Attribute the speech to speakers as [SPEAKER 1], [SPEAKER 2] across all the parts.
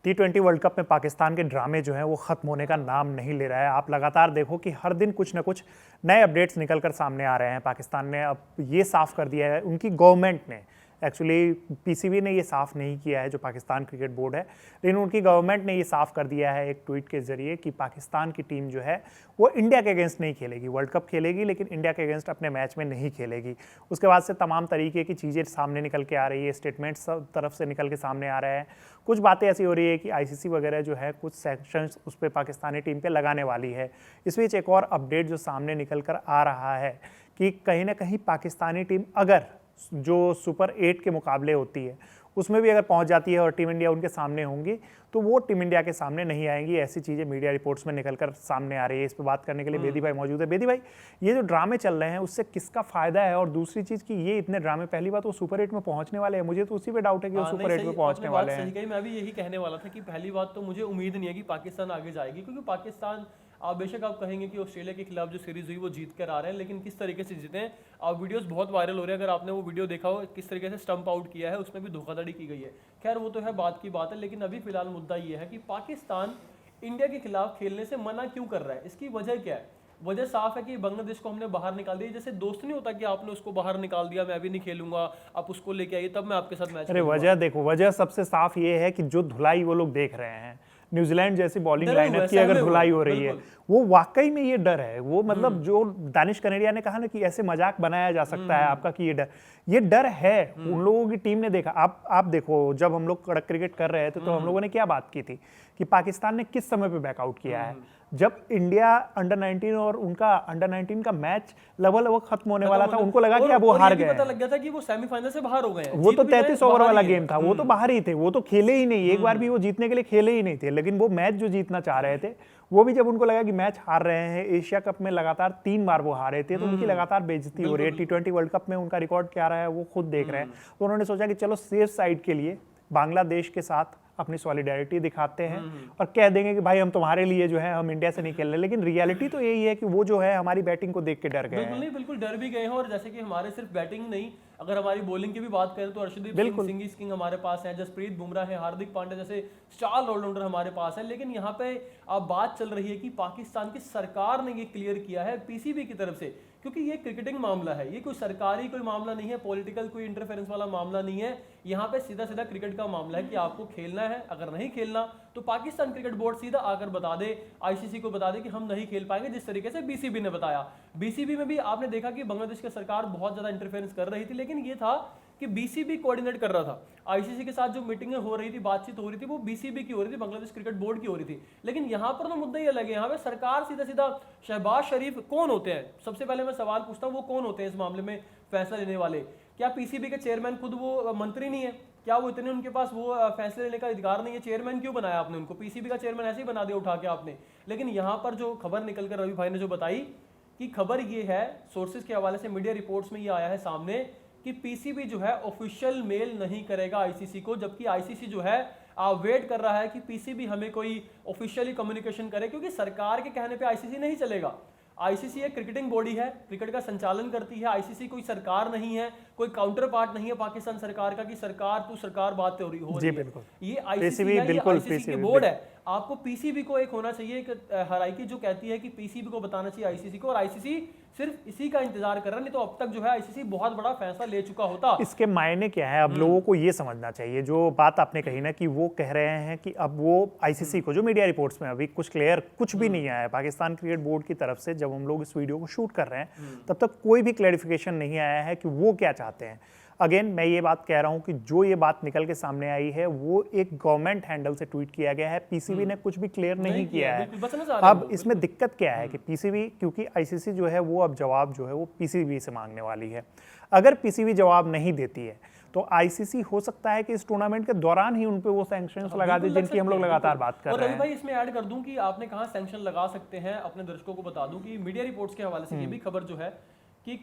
[SPEAKER 1] T20 world cup में पाकिस्तान के ड्रामे जो हैं वो ख़त्म होने का नाम नहीं ले रहा है। आप लगातार देखो कि हर दिन कुछ ना कुछ नए अपडेट्स निकल कर सामने आ रहे हैं। पाकिस्तान ने अब ये साफ कर दिया है, उनकी गवर्नमेंट ने, एक्चुअली पीसीबी ने ये साफ नहीं किया है जो पाकिस्तान क्रिकेट बोर्ड है, लेकिन उनकी गवर्नमेंट ने ये साफ कर दिया है एक ट्वीट के जरिए कि पाकिस्तान की टीम जो है वो इंडिया के अगेंस्ट नहीं खेलेगी। वर्ल्ड कप खेलेगी लेकिन इंडिया के अगेंस्ट अपने मैच में नहीं खेलेगी। उसके बाद से तमाम तरीके की चीज़ें सामने निकल के आ रही है, स्टेटमेंट सब तरफ से निकल के सामने आ रहे हैं। कुछ बातें ऐसी हो रही है कि आईसीसी वगैरह जो है कुछ सैंक्शंस उस पर पाकिस्तानी टीम पे लगाने वाली है। इस बीच एक और अपडेट जो सामने निकल कर आ रहा है कि कहीं ना कहीं पाकिस्तानी टीम अगर जो सुपर 8 के मुकाबले होती है उसमें भी अगर पहुंच जाती है और टीम इंडिया उनके सामने होंगी तो वो टीम इंडिया के सामने नहीं आएंगी। ऐसी चीज़ें मीडिया रिपोर्ट्स में निकलकर सामने आ रही है। इस पर बात करने के लिए बेदी भाई मौजूद है। बेदी भाई, ये जो ड्रामे चल रहे हैं उससे किसका फायदा है? और दूसरी चीज़ कि ये इतने ड्रामे, पहली बात वो सुपर 8 में पहुंचने वाले हैं, मुझे तो उसी पे डाउट है कि वो सुपर 8 में पहुंचने वाले हैं।
[SPEAKER 2] मैं भी यही कहने वाला था कि पहली बात तो मुझे उम्मीद नहीं है कि पाकिस्तान आगे जाएगी, क्योंकि पाकिस्तान आप बेशक आप कहेंगे कि ऑस्ट्रेलिया के खिलाफ जो सीरीज हुई वो जीत कर आ रहे हैं, लेकिन किस तरीके से जीते हैं आप वीडियोस बहुत वायरल हो रहे हैं। अगर आपने वो वीडियो देखा हो किस तरीके से स्टंप आउट किया है, उसमें भी धोखाधड़ी की गई है। खैर वो तो है बात की बात है, लेकिन अभी फिलहाल मुद्दा ये है कि पाकिस्तान इंडिया के खिलाफ खेलने से मना क्यों कर रहा है। इसकी वजह क्या है? वजह साफ है कि बांग्लादेश को हमने बाहर निकाल दिया। जैसे दोस्त नहीं होता कि आपने उसको बाहर निकाल दिया, मैं भी नहीं खेलूंगा, आप उसको लेके आइए तब मैं आपके साथ मैच।
[SPEAKER 1] अरे वजह देखो, वजह सबसे साफ ये है कि जो धुलाई वो लोग देख रहे हैं, न्यूजीलैंड जैसी बॉलिंग लाइनअप की अगर धुलाई हो रही है, वो वाकई में ये डर है। वो मतलब जो दानिश कनेरिया ने कहा ना कि ऐसे मजाक बनाया जा सकता है आपका, कि ये डर है उन लोगों की टीम ने देखा। आप देखो, जब हम लोग कड़क क्रिकेट कर रहे थे तो हम लोगों ने क्या बात की थी कि पाकिस्तान ने किस समय पे बैकआउट किया है, जब इंडिया अंडर 19 और उनका अंडर 19 का मैच लगभग खत्म होने वाला था। उनको लगा कि अब वो हार गए,
[SPEAKER 2] पता लग गया था कि वो सेमीफाइनल से बाहर हो गए हैं।
[SPEAKER 1] वो तो 33 ओवर वाला गेम था, वो तो बाहर ही थे, वो तो खेले ही नहीं, एक बार भी वो जीतने के लिए खेले ही नहीं थे। लेकिन वो मैच जो जीतना चाह रहे थे, वो भी जब उनको लगा कि मैच हार रहे हैं, एशिया कप में लगातार 3 बार वो हारे थे, तो उनकी लगातार बेइज्जती हो रही है। T20 वर्ल्ड कप में उनका रिकॉर्ड क्या रहा है वो खुद देख रहे हैं। तो उन्होंने सोचा कि चलो सेफ साइड के लिए बांग्लादेश के साथ अपनी सॉलिडेरिटी दिखाते हैं और कह देंगे कि भाई हम तुम्हारे लिए जो है हम इंडिया से नहीं खेल रहे। लेकिन रियलिटी तो यही है कि वो जो है हमारी बैटिंग को देख के डर गए हैं।
[SPEAKER 2] बिल्कुल डर भी गए हैं। और जैसे कि हमारे सिर्फ बैटिंग नहीं, अगर हमारी बॉलिंग की भी बात करें तो अर्शदीप सिंह किंग हमारे पास है, जसप्रीत बुमराह है, हार्दिक पांड्या जैसे स्टार ऑलराउंडर हमारे पास है। लेकिन यहाँ पे अब बात चल रही है कि पाकिस्तान की सरकार ने ये क्लियर किया है पीसीबी की तरफ से, क्योंकि ये क्रिकेटिंग मामला है, ये कोई सरकारी कोई मामला नहीं है, पॉलिटिकल कोई इंटरफेरेंस वाला मामला नहीं है। यहाँ पे सीधा सीधा क्रिकेट का मामला है कि आपको खेलना है, अगर नहीं खेलना तो पाकिस्तान क्रिकेट बोर्ड सीधा आकर बता दे, आईसीसी को बता दे कि हम नहीं खेल पाएंगे, जिस तरीके से बीसीबी ने बताया। बीसीबी में भी आपने देखा कि बांग्लादेश की सरकार बहुत ज्यादा इंटरफेरेंस कर रही थी, लेकिन ये था कि बीसीबी कोऑर्डिनेट कर रहा था। आईसीसी के साथ जो मीटिंगें हो रही थी, बातचीत हो रही थी, वो बीसीबी की हो रही थी, बांग्लादेश क्रिकेट बोर्ड की हो रही थी। लेकिन यहाँ पर तो मुद्दा ही अलग है। यहाँ पे सरकार सीधा सीधा, शहबाज शरीफ कौन होते हैं? सबसे पहले मैं सवाल पूछता हूँ, वो कौन होते हैं इस मामले में फैसला लेने वाले? क्या पीसीबी के चेयरमैन खुद वो मंत्री नहीं है? क्या वो इतने उनके पास वो फैसले लेने का अधिकार नहीं है? चेयरमैन क्यों बनाया आपने उनको? पीसीबी का चेयरमैन ऐसे ही बना दिया उठा के आपने। लेकिन यहाँ पर जो खबर निकल कर रवि भाई ने जो बताई कि खबर ये है, सोर्सेज के हवाले से मीडिया रिपोर्ट्स में ये आया है सामने कि पीसीबी जो है ऑफिशियल मेल नहीं करेगा आईसीसी को, जबकि आईसीसी जो है वेट कर रहा है कि पीसीबी हमें कोई ऑफिशियली कम्युनिकेशन करे, क्योंकि सरकार के कहने पे आईसीसी नहीं चलेगा। आईसीसी एक क्रिकेटिंग बॉडी है, क्रिकेट का संचालन करती है। आईसीसी कोई सरकार नहीं है, कोई काउंटर पार्ट नहीं है पाकिस्तान सरकार का कि सरकार तू सरकार बात हो रही है। ये आईसीसी है, ये आईसीसी की बोर्ड है। आपको पीसीबी को एक होना चाहिए, एक हराइकी जो कहती है कि पीसीबी को बताना चाहिए आईसीसी को, और आईसीसी सिर्फ इसी का इंतजार कर रहा है। नहीं तो अब तक जो है आईसीसी बहुत बड़ा फैसला ले चुका होता।
[SPEAKER 1] इसके मायने क्या है? अब लोगों को ये समझना चाहिए, जो बात आपने कही ना कि वो कह रहे हैं कि अब वो आईसीसी को, जो मीडिया रिपोर्ट्स में अभी कुछ क्लियर कुछ भी नहीं आया है पाकिस्तान क्रिकेट बोर्ड की तरफ से, जब हम लोग इस वीडियो को शूट कर रहे हैं तब तक कोई भी क्लैरिफिकेशन नहीं आया है कि वो क्या चाहते हैं। अगेन मैं ये बात कह रहा हूं कि जो ये बात निकल के सामने आई है वो एक गवर्नमेंट हैंडल से ट्वीट किया गया है, पीसीबी ने कुछ भी क्लियर नहीं किया है। अब इसमें दिक्कत क्या है कि पीसीबी, क्योंकि आईसीसी जो है वो अब जवाब जो है वो पीसीबी से मांगने वाली है। अगर पीसीबी जवाब नहीं देती है तो आईसीसी हो सकता है कि इस टूर्नामेंट के दौरान ही उन पे वो सैंक्शंस लगा दे, जिनकी हम लोग लगातार बात कर रहे हैं।
[SPEAKER 2] और भाई इसमें ऐड कर दूं कि आपने कहा सैंक्शन लगा सकते हैं, अपने दर्शकों को बता दूं कि मीडिया रिपोर्ट्स के हवाले से ये भी खबर जो है कि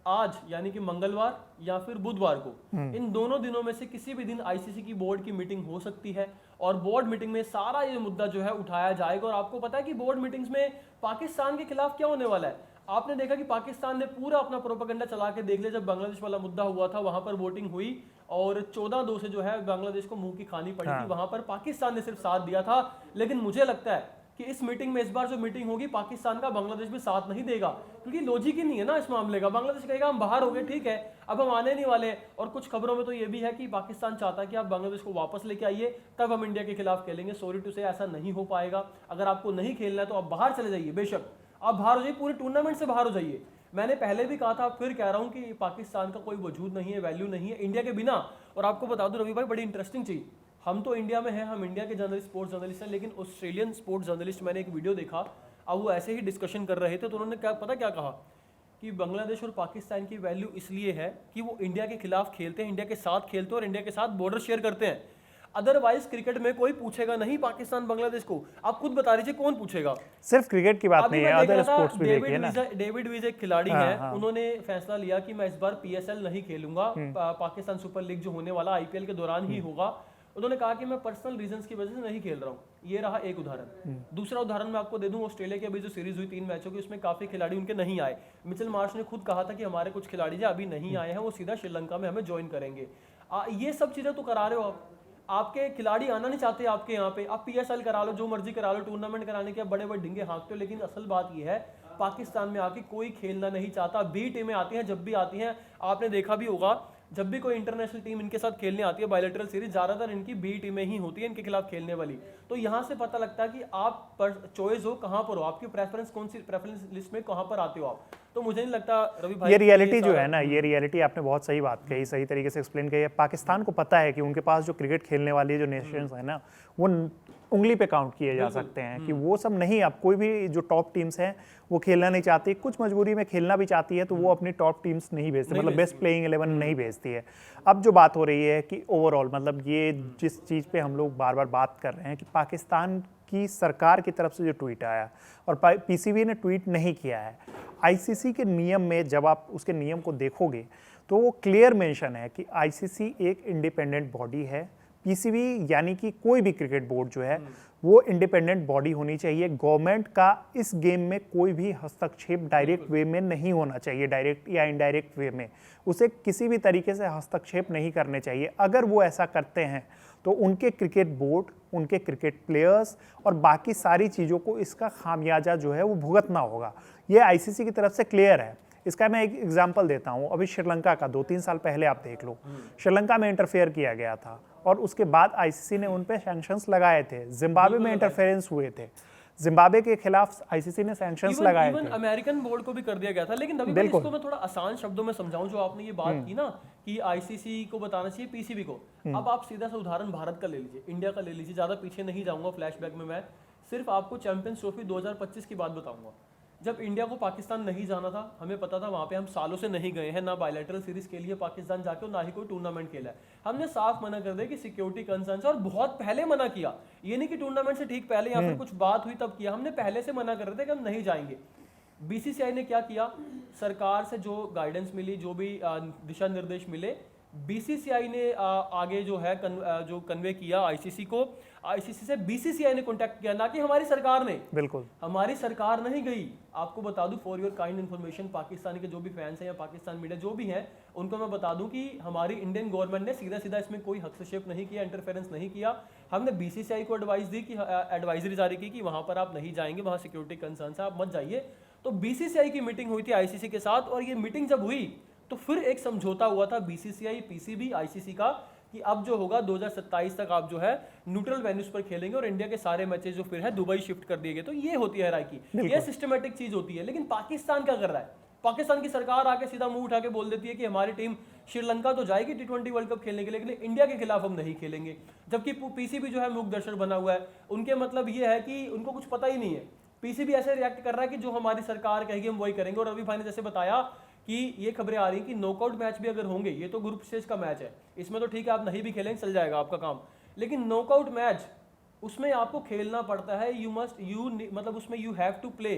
[SPEAKER 2] आज यानी कि मंगलवार या फिर बुधवार को, इन दोनों दिनों में से किसी भी दिन आईसीसी की बोर्ड की मीटिंग हो सकती है और बोर्ड मीटिंग में सारा ये मुद्दा जो है उठाया जाएगा। और आपको पता है कि बोर्ड मीटिंग्स में पाकिस्तान के खिलाफ क्या होने वाला है। आपने देखा कि पाकिस्तान ने पूरा अपना प्रोपेगेंडा चला के देख लिया। जब बांग्लादेश वाला मुद्दा हुआ था, वहां पर वोटिंग हुई और 14-2 से जो है बांग्लादेश को मुंह की खानी पड़ी थी। वहां पर पाकिस्तान ने सिर्फ साथ दिया था, लेकिन मुझे लगता है कि इस मीटिंग में, इस बार जो मीटिंग होगी, पाकिस्तान का बांग्लादेश भी साथ नहीं देगा, क्योंकि लॉजिक ही नहीं है ना इस मामले का। बांग्लादेश कहेगा हम बाहर हो गए, ठीक है, अब हम आने नहीं वाले। और कुछ खबरों में तो ये भी है कि पाकिस्तान चाहता है कि आप बांग्लादेश को वापस लेके आइए, तब हम इंडिया के खिलाफ खेलेंगे। सॉरी टू से ऐसा नहीं हो पाएगा। अगर आपको नहीं खेलना है तो आप बाहर चले जाइए, बेशक आप बाहर हो जाइए, पूरे टूर्नामेंट से बाहर हो जाइए। मैंने पहले भी कहा था, फिर कह रहा हूं कि पाकिस्तान का कोई वजूद नहीं है, वैल्यू नहीं है इंडिया के बिना। और आपको बता दूं रवि भाई, बड़ी इंटरेस्टिंग चीज, हम तो इंडिया में हैं, हम इंडिया के जर्नलिस्ट, स्पोर्ट्स जर्नलिस्ट हैं, लेकिन ऑस्ट्रेलियन स्पोर्ट्स जर्नलिस्ट, मैंने एक वीडियो देखा, अब वो ऐसे ही डिस्कशन कर रहे थे, तो उन्होंने क्या कहा कि बांग्लादेश और पाकिस्तान की वैल्यू इसलिए है कि वो इंडिया के खिलाफ खेलते हैं, इंडिया के साथ खेलते हैं और इंडिया के साथ बॉर्डर शेयर करते हैं। अदरवाइज क्रिकेट में कोई पूछेगा नहीं पाकिस्तान बांग्लादेश को। आप खुद बता दीजिए कौन पूछेगा।
[SPEAKER 1] सिर्फ क्रिकेट की बात नहीं है, अदर स्पोर्ट्स भी देखिए ना।
[SPEAKER 2] डेविड विज एक खिलाड़ी है, उन्होंने फैसला लिया कि मैं इस बार पीएसएल नहीं खेलूंगा, पाकिस्तान सुपर लीग जो होने वाला आईपीएल के दौरान ही होगा। उन्होंने कहा कि मैं पर्सनल रीजंस की वजह से नहीं खेल रहा हूं। ये रहा एक उदाहरण। दूसरा उदाहरण मैं आपको दे दूं, ऑस्ट्रेलिया की अभी जो सीरीज हुई 3 मैचों की, उसमें काफी खिलाड़ी उनके नहीं आए। मिचेल मार्श ने खुद कहा था कि हमारे कुछ खिलाड़ी जो अभी नहीं आए हैं, वो सीधा श्रीलंका में हमें ज्वाइन करेंगे। ये सब चीजें तो करा रहे हो आपके खिलाड़ी आना नहीं चाहते आपके यहाँ पे, आप पीएसएल करा लो, जो मर्जी करा लो, टूर्नामेंट कराने के बड़े बड़े ढिंगे हाँकते हो। लेकिन असल बात यह है, पाकिस्तान में आके कोई खेलना नहीं चाहता। बी टीमें आती हैं, जब भी आती हैं, आपने देखा भी होगा, जब भी कोई इंटरनेशनल टीम इनके साथ खेलने आती है बायलैटरल सीरीज, ज्यादातर इनकी बी टीमें ही होती है इनके खिलाफ खेलने वाली। तो यहां से पता लगता है कि आप पर चॉइस हो, कहां पर हो, आपकी प्रेफरेंस कौन सी, प्रेफरेंस लिस्ट में कहां पर आते हो आप। तो मुझे नहीं लगता रवि भाई,
[SPEAKER 1] ये रियलिटी जो है ना, ये रियलिटी आपने बहुत सही बात कही, सही तरीके से एक्सप्लेन की है। पाकिस्तान को पता है कि उनके पास जो क्रिकेट खेलने वाली जो नेशंस है ना, वो उंगली पे काउंट किए जा सकते हैं, कि वो सब नहीं, अब कोई भी जो टॉप टीम्स हैं वो खेलना नहीं चाहती, कुछ मजबूरी में खेलना भी चाहती है तो वो अपनी टॉप टीम्स नहीं भेजती, मतलब बेस्ट प्लेइंग 11 नहीं भेजती है। अब जो बात हो रही है कि ओवरऑल, मतलब ये जिस चीज़ पे हम लोग बार बार बात कर रहे हैं कि पाकिस्तान की सरकार की तरफ से जो ट्वीट आया, और पीसीबी ने ट्वीट नहीं किया है। आईसीसी के नियम में जब आप उसके नियम को देखोगे तो वो क्लियर मेंशन है कि आईसीसी एक इंडिपेंडेंट बॉडी है। पीसीबी यानी कि कोई भी क्रिकेट बोर्ड जो है वो इंडिपेंडेंट बॉडी होनी चाहिए। गवर्नमेंट का इस गेम में कोई भी हस्तक्षेप डायरेक्ट वे में नहीं होना चाहिए, डायरेक्ट या इनडायरेक्ट वे में उसे किसी भी तरीके से हस्तक्षेप नहीं करने चाहिए। अगर वो ऐसा करते हैं तो उनके क्रिकेट बोर्ड, उनके क्रिकेट प्लेयर्स और बाकी सारी चीज़ों को इसका खामियाजा जो है वो भुगतना होगा। ये आईसीसी की तरफ से क्लियर है। इसका मैं एक एग्जांपल देता हूं, अभी श्रीलंका का 2-3 साल पहले आप देख लो, श्रीलंका में इंटरफेयर किया गया था और उसके बाद आईसीसी ने उन पे सैंक्शंस लगाए थे। जिम्बाब्वे में इंटरफेरेंस हुए थे, जिम्बाब्वे के खिलाफ आईसीसी ने सैंक्शंस लगाए थे।
[SPEAKER 2] अमेरिकन बोर्ड को भी कर दिया गया था। लेकिन अभी इसको मैं थोड़ा आसान शब्दों में समझाऊं, जो आपने ये बात की ना कि आईसीसी को बताना चाहिए पीसीबी को। अब आप सीधा सा उदाहरण भारत का ले लीजिए, इंडिया का ले लीजिए, ज्यादा पीछे नहीं जाऊंगा फ्लैशबैक में, मैं सिर्फ आपको चैंपियंस ट्रॉफी 2025 की बात बताऊंगा। जब इंडिया को पाकिस्तान नहीं जाना था, हमें पता था वहां पे हम सालों से नहीं गए हैं, ना बायलैटरल सीरीज के लिए पाकिस्तान जाके और ना ही कोई टूर्नामेंट खेला है। हमने साफ मना कर दिया कि सिक्योरिटी कंसर्न्स, और बहुत पहले मना किया, ये नहीं कि टूर्नामेंट से ठीक पहले या फिर कुछ बात हुई तब किया, हमने पहले से मना कर रहे थे कि हम नहीं जाएंगे। बीसीसीआई ने क्या किया, सरकार से जो गाइडेंस मिली, जो भी दिशा निर्देश मिले, बीसीसीआई ने आगे जो है जो कन्वे किया आईसीसी को, आईसीसी से बीसीसीआई ने कांटेक्ट किया, ना कि हमारी सरकार ने।
[SPEAKER 1] बिल्कुल,
[SPEAKER 2] हमारी सरकार नहीं गई। आपको बता दूं, for your kind information, Pakistan के जो भी फैंस हैं या पाकिस्तान मीडिया जो भी हैं, उनको मैं बता दूं कि हमारी इंडियन गवर्नमेंट ने सीधा सीधा इसमें कोई हस्तक्षेप नहीं किया, इंटरफेरेंस नहीं किया। हमने बीसीसीआई को एडवाइस दी कि एडवाइजरी जारी की कि वहां पर आप नहीं जाएंगे, वहां सिक्योरिटी कंसर्न है, आप मत जाइए। तो बीसीसीआई की मीटिंग हुई थी आईसीसी के साथ, और ये मीटिंग जब हुई तो फिर एक समझौता हुआ था बीसीसीआई, पीसीबी, आईसीसी का, कि अब जो होगा 2027 तक आप जो है न्यूट्रल वेन्यूज पर खेलेंगे और इंडिया के सारे मैचेस जो फिर है दुबई शिफ्ट कर दिए गए। तो ये होती है रायकी, ये सिस्टमेटिक चीज होती है। लेकिन पाकिस्तान क्या कर रहा है, पाकिस्तान की सरकार आके सीधा मुंह उठा के बोल देती है कि हमारी टीम श्रीलंका तो जाएगी T20 वर्ल्ड कप खेलने के लिए, लेकिन इंडिया के खिलाफ हम नहीं खेलेंगे। जबकि पीसीबी जो है मूक दर्शक बना हुआ है। उनके मतलब ये है कि उनको कुछ पता ही नहीं है। पीसीबी ऐसे रिएक्ट कर रहा है कि जो हमारी सरकार कहेगी हम वही करेंगे। और रवि भाई ने जैसे बताया कि ये खबरें आ रही कि नॉकआउट मैच भी अगर होंगे, ये तो ग्रुप स्टेज का मैच है, इसमें तो ठीक है आप नहीं भी खेलेंगे चल जाएगा आपका काम, लेकिन नॉकआउट मैच उसमें आपको खेलना पड़ता है। मतलब उसमें you have to play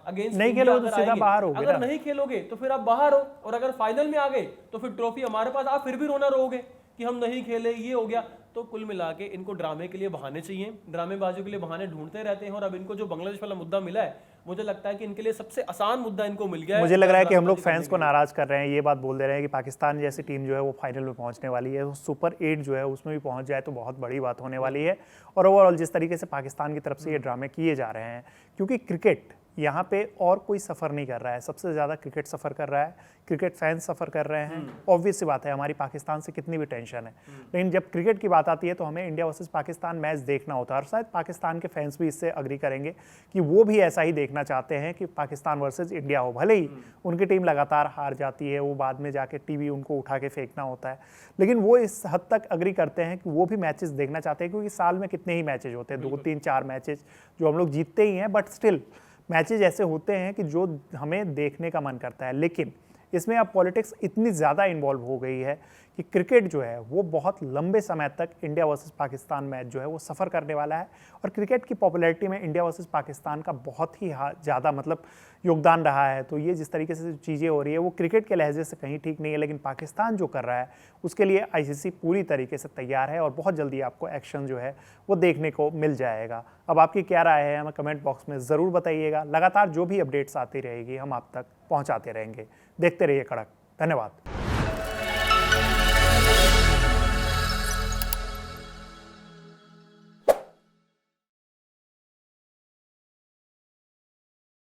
[SPEAKER 2] against.
[SPEAKER 1] नहीं खेलोगे तो सीधा बाहर हो गए।
[SPEAKER 2] अगर नहीं खेलोगे तो फिर आप बाहर हो, और अगर फाइनल में आ गए तो फिर ट्रॉफी हमारे पास, आप फिर भी रोना रोगे कि हम नहीं खेले, ये हो गया। तो कुल मिला के इनको ड्रामे के लिए बहाने चाहिए, ड्रामेबाजियों के लिए बहाने ढूंढते रहते हैं। और अब इनको जो बांग्लादेश वाला मुद्दा मिला है, मुझे लगता है कि इनके लिए सबसे आसान मुद्दा इनको मिल गया है।
[SPEAKER 1] मुझे लग रहा है कि हम लोग फैंस को नाराज कर रहे हैं, ये बात बोल दे रहे हैं कि पाकिस्तान जैसी टीम जो है वो फाइनल में पहुंचने वाली है, सुपर 8 जो है उसमें भी पहुंच जाए तो बहुत बड़ी बात होने वाली है। और ओवरऑल जिस तरीके से पाकिस्तान की तरफ से ये ड्रामे किए जा रहे हैं, क्योंकि क्रिकेट यहाँ पे और कोई सफ़र नहीं कर रहा है, सबसे ज़्यादा क्रिकेट सफ़र कर रहा है, क्रिकेट फैंस सफ़र कर रहे हैं। ऑब्वियस सी बात है, हमारी पाकिस्तान से कितनी भी टेंशन है, लेकिन जब क्रिकेट की बात आती है तो हमें इंडिया वर्सेस पाकिस्तान मैच देखना होता है। और शायद पाकिस्तान के फैंस भी इससे अग्री करेंगे कि वो भी ऐसा ही देखना चाहते हैं कि पाकिस्तान वर्सेस इंडिया हो। भले ही उनकी टीम लगातार हार जाती है, वो बाद में जाके टीवी उनको उठा के फेंकना होता है, लेकिन वो इस हद तक अग्री करते हैं कि वो भी मैचेस देखना चाहते हैं, क्योंकि साल में कितने ही मैचेज होते हैं, 2-3-4 मैचेज जो हम लोग जीतते ही हैं, बट स्टिल मैचेज ऐसे होते हैं कि जो हमें देखने का मन करता है। लेकिन इसमें अब पॉलिटिक्स इतनी ज़्यादा इन्वॉल्व हो गई है कि क्रिकेट जो है वो बहुत लंबे समय तक इंडिया वर्सेस पाकिस्तान मैच जो है वो सफ़र करने वाला है। और क्रिकेट की पॉपुलैरिटी में इंडिया वर्सेस पाकिस्तान का बहुत ही ज़्यादा मतलब योगदान रहा है। तो ये जिस तरीके से चीज़ें हो रही है वो क्रिकेट के लहजे से कहीं ठीक नहीं है, लेकिन पाकिस्तान जो कर रहा है उसके लिए आईसीसी पूरी तरीके से तैयार है और बहुत जल्दी आपको एक्शन जो है वो देखने को मिल जाएगा। अब आपकी क्या राय है हमें कमेंट बॉक्स में ज़रूर बताइएगा। लगातार जो भी अपडेट्स आती रहेगी हम आप तक पहुँचाते रहेंगे। देखते रहिए कड़क। धन्यवाद।